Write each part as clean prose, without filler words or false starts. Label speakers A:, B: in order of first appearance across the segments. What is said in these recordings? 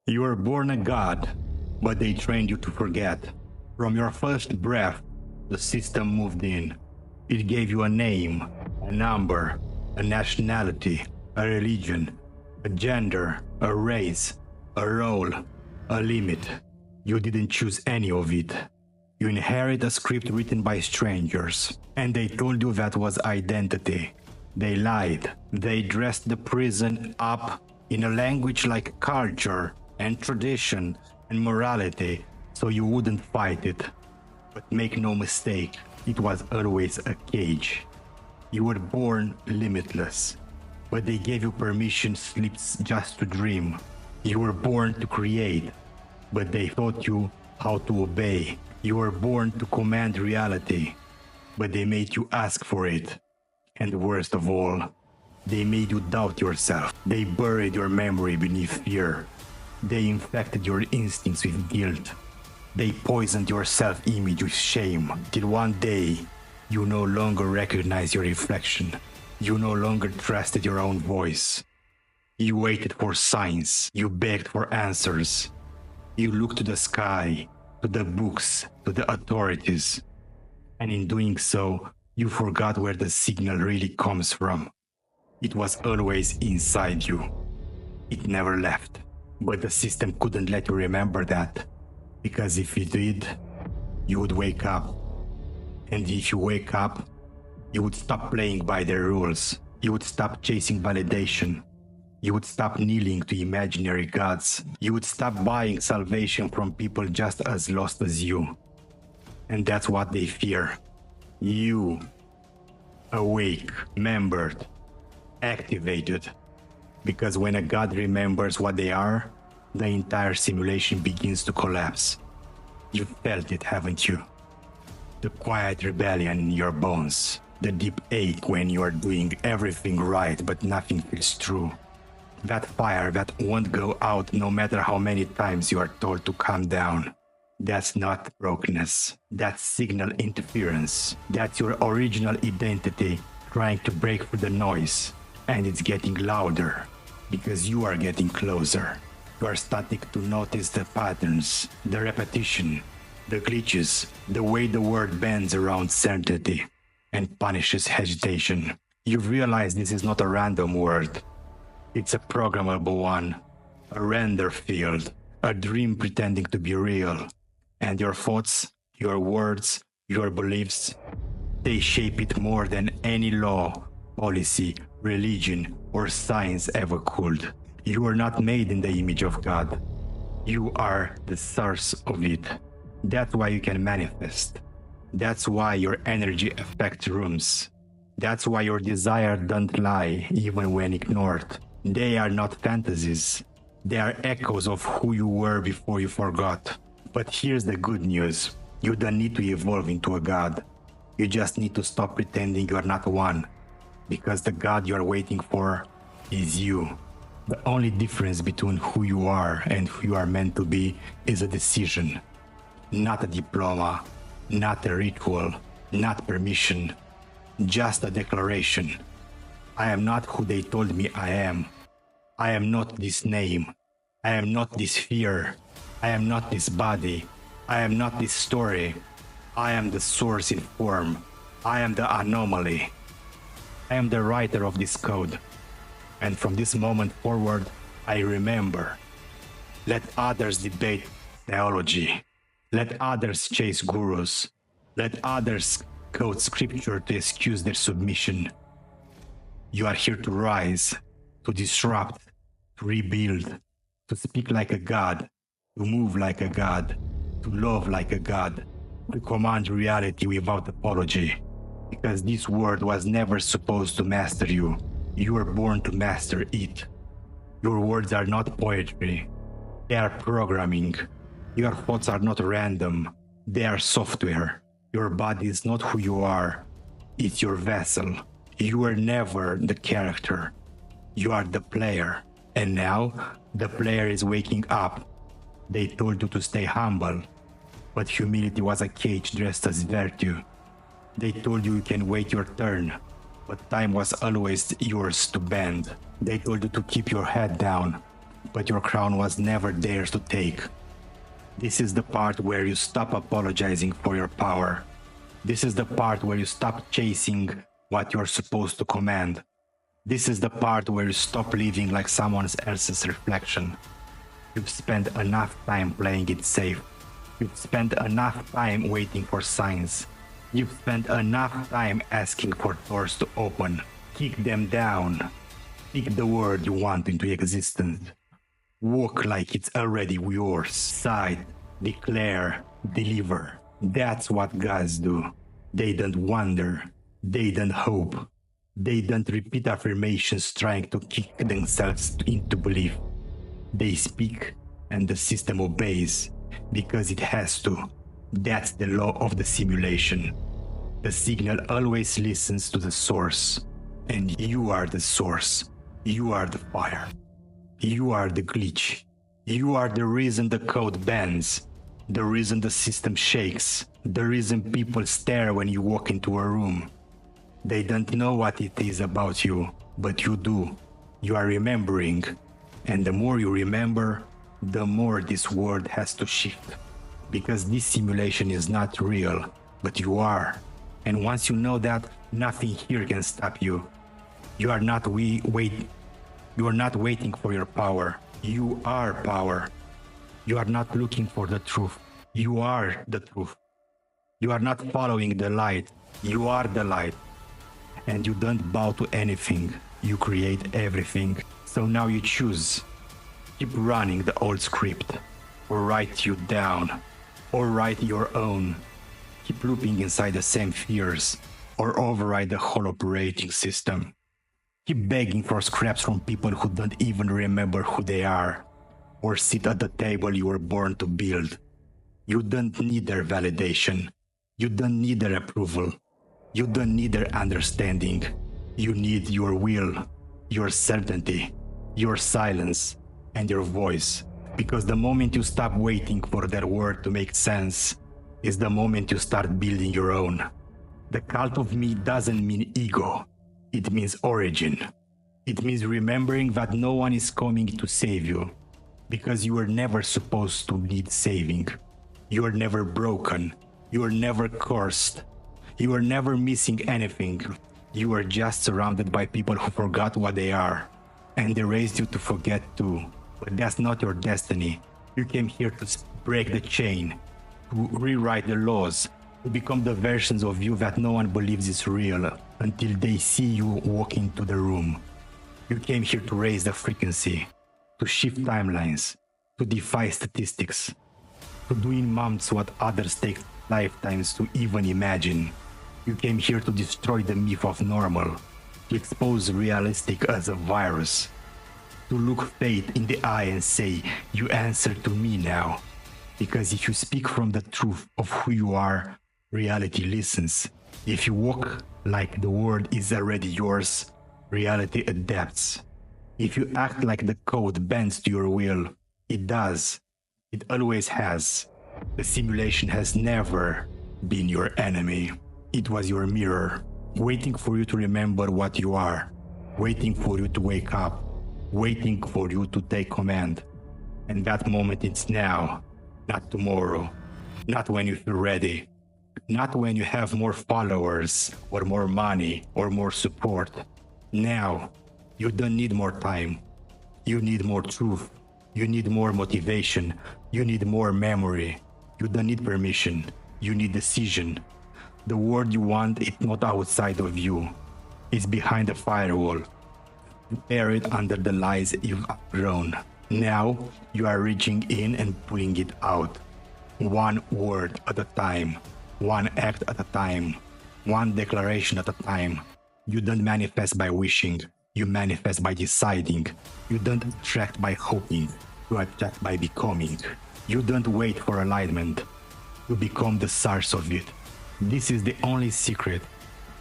A: You were born a god, but they trained you to forget. From your first breath, the system moved in. It gave you a name, a number, a nationality, a religion, a gender, a race, a role, a limit. You didn't choose any of it. You inherit a script written by strangers, and they told you that was identity. They lied. They dressed the prison up in a language like culture and tradition and morality, so you wouldn't fight it. But make no mistake, it was always a cage. You were born limitless, but they gave you permission slips just to dream. You were born to create, but they taught you how to obey. You were born to command reality, but they made you ask for it. And worst of all, they made you doubt yourself. They buried your memory beneath fear. They infected your instincts with guilt. They poisoned your self-image with shame, till one day you no longer recognized your reflection. You no longer trusted your own voice. You waited for signs. You begged for answers. You looked to the sky, to the books, to the authorities. And in doing so, you forgot where the signal really comes from. It was always inside you. It never left. But the system couldn't let you remember that, because if you did, you would wake up. And if you wake up, you would stop playing by their rules. You would stop chasing validation. You would stop kneeling to imaginary gods. You would stop buying salvation from people just as lost as you. And that's what they fear. You. Awake, remembered, activated. Because when a god remembers what they are, the entire simulation begins to collapse. You felt it, haven't you? The quiet rebellion in your bones. The deep ache when you are doing everything right but nothing feels true. That fire that won't go out no matter how many times you are told to calm down. That's not brokenness. That's signal interference. That's your original identity trying to break through the noise. And it's getting louder because you are getting closer. You are starting to notice the patterns, the repetition, the glitches, the way the word bends around certainty and punishes hesitation. You realize this is not a random word. It's a programmable one, a render field, a dream pretending to be real. And your thoughts, your words, your beliefs, they shape it more than any law, policy, religion, or science ever could. You are not made in the image of God. You are the source of it. That's why you can manifest. That's why your energy affects rooms. That's why your desire don't lie, even when ignored. They are not fantasies. They are echoes of who you were before you forgot. But here's the good news. You don't need to evolve into a god. You just need to stop pretending you are not one. Because the god you are waiting for is you. The only difference between who you are and who you are meant to be is a decision. Not a diploma, not a ritual, not permission. Just a declaration. I am not who they told me I am. I am not this name. I am not this fear. I am not this body. I am not this story. I am the source in form. I am the anomaly. I am the writer of this code. And from this moment forward, I remember. Let others debate theology. Let others chase gurus. Let others quote scripture to excuse their submission. You are here to rise, to disrupt, to rebuild, to speak like a god, to move like a god, to love like a god, to command reality without apology. Because this word was never supposed to master you. You were born to master it. Your words are not poetry. They are programming. Your thoughts are not random. They are software. Your body is not who you are. It's your vessel. You were never the character. You are the player. And now, the player is waking up. They told you to stay humble. But humility was a cage dressed as virtue. They told you can wait your turn. But time was always yours to bend. They told you to keep your head down. but your crown was never theirs to take. This is the part where you stop apologizing for your power. This is the part where you stop chasing what you're supposed to command. This is the part where you stop living like someone else's reflection. You've spent enough time playing it safe. You've spent enough time waiting for signs. You've spent enough time asking for doors to open. Kick them down. Speak the word you want into existence. Walk like it's already yours. Cite, declare, deliver. That's what gods do. They don't wonder. They don't hope. They don't repeat affirmations trying to kick themselves into belief. They speak and the system obeys because it has to. That's the law of the simulation. The signal always listens to the source. And you are the source. You are the fire. You are the glitch. You are the reason the code bends. The reason the system shakes. The reason people stare when you walk into a room. They don't know what it is about you, but you do. You are remembering. And the more you remember, the more this world has to shift. Because this simulation is not real, but you are. And once you know that, nothing here can stop you. You are not waiting for your power. You are power. You are not looking for the truth. You are the truth. You are not following the light. You are the light. And you don't bow to anything. You create everything. So now you choose. Keep running the old script, or write you down, or write your own. Keep looping inside the same fears, or override the whole operating system. Keep begging for scraps from people who don't even remember who they are, or sit at the table you were born to build. You don't need their validation. You don't need their approval. You don't need their understanding. You need your will, your certainty, your silence, and your voice. Because the moment you stop waiting for their word to make sense is the moment you start building your own. The cult of me doesn't mean ego. It means origin. It means remembering that no one is coming to save you, because you were never supposed to need saving. You were never broken. You were never cursed. You were never missing anything. You were just surrounded by people who forgot what they are. And they raised you to forget too. But that's not your destiny. You came here to break the chain, to rewrite the laws, to become the versions of you that no one believes is real until they see you walk into the room. You came here to raise the frequency, to shift timelines, to defy statistics, to do in months what others take lifetimes to even imagine. You came here to destroy the myth of normal, to expose realistic as a virus, to look fate in the eye and say, you answer to me now. Because if you speak from the truth of who you are, reality listens. If you walk like the world is already yours, reality adapts. If you act like the code bends to your will, it does. It always has. The simulation has never been your enemy. It was your mirror, waiting for you to remember what you are, waiting for you to wake up, waiting for you to take command. And that moment is now, not tomorrow, not when you feel ready, not when you have more followers or more money or more support. Now, you don't need more time. You need more truth. You need more motivation. You need more memory. You don't need permission. You need decision. The world you want is not outside of you. It's behind the firewall, buried under the lies you've outgrown. Now, you are reaching in and pulling it out. One word at a time. One act at a time. One declaration at a time. You don't manifest by wishing. You manifest by deciding. You don't attract by hoping. You attract by becoming. You don't wait for alignment. You become the source of it. This is the only secret.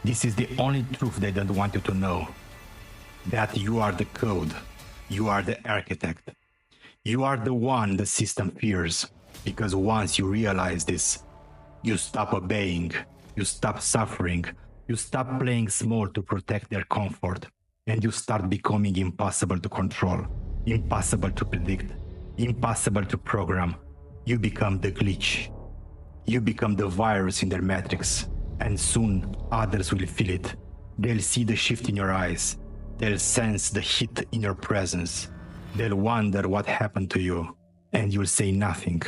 A: This is the only truth they don't want you to know. That you are the code. You are the architect. You are the one the system fears. Because once you realize this, you stop obeying. You stop suffering. You stop playing small to protect their comfort. And you start becoming impossible to control. Impossible to predict, impossible to program. You become the glitch. You become the virus in their matrix, and soon others will feel it. They'll see the shift in your eyes. They'll sense the heat in your presence. They'll wonder what happened to you, and you'll say nothing,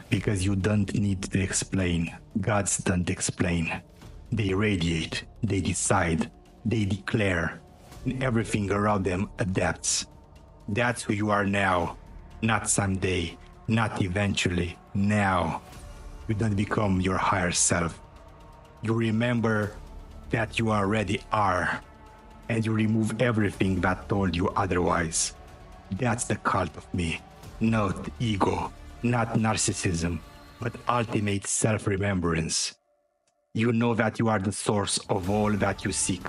A: because you don't need to explain. Gods don't explain. They radiate, they decide, they declare, and everything around them adapts. That's who you are now, not someday, not eventually, now. You don't become your higher self. You remember that you already are, and you remove everything that told you otherwise. That's the cult of me. Not ego, not narcissism, but ultimate self-remembrance. You know that you are the source of all that you seek,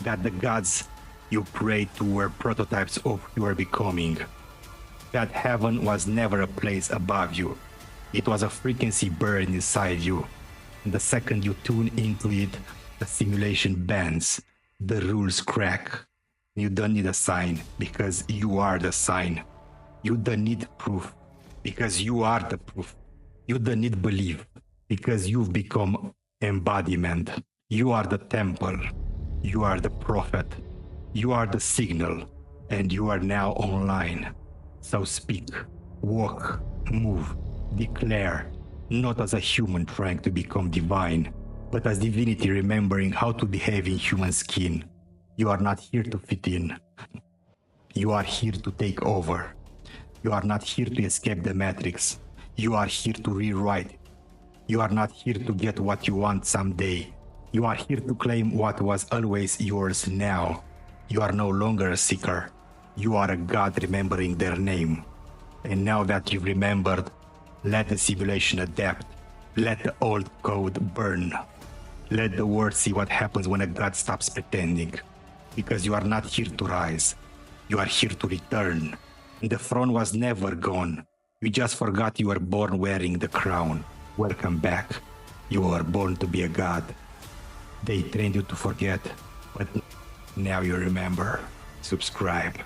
A: that the gods you prayed to were prototypes of who you are becoming, that heaven was never a place above you. It was a frequency burned inside you. And the second you tune into it, the simulation bends, the rules crack. You don't need a sign because you are the sign. You don't need proof because you are the proof. You don't need belief because you've become embodiment. You are the temple. You are the prophet. You are the signal, and you are now online. So speak, walk, move, declare, not as a human trying to become divine, but as divinity remembering how to behave in human skin. You are not here to fit in. You are here to take over. You are not here to escape the matrix. You are here to rewrite it. You are not here to get what you want someday. You are here to claim what was always yours now. You are no longer a seeker. You are a god remembering their name. And now that you've remembered, let the simulation adapt. Let the old code burn. Let the world see what happens when a god stops pretending. Because you are not here to rise. You are here to return. And the throne was never gone. You just forgot you were born wearing the crown. Welcome back. You were born to be a god. They trained you to forget, but now you remember. Subscribe.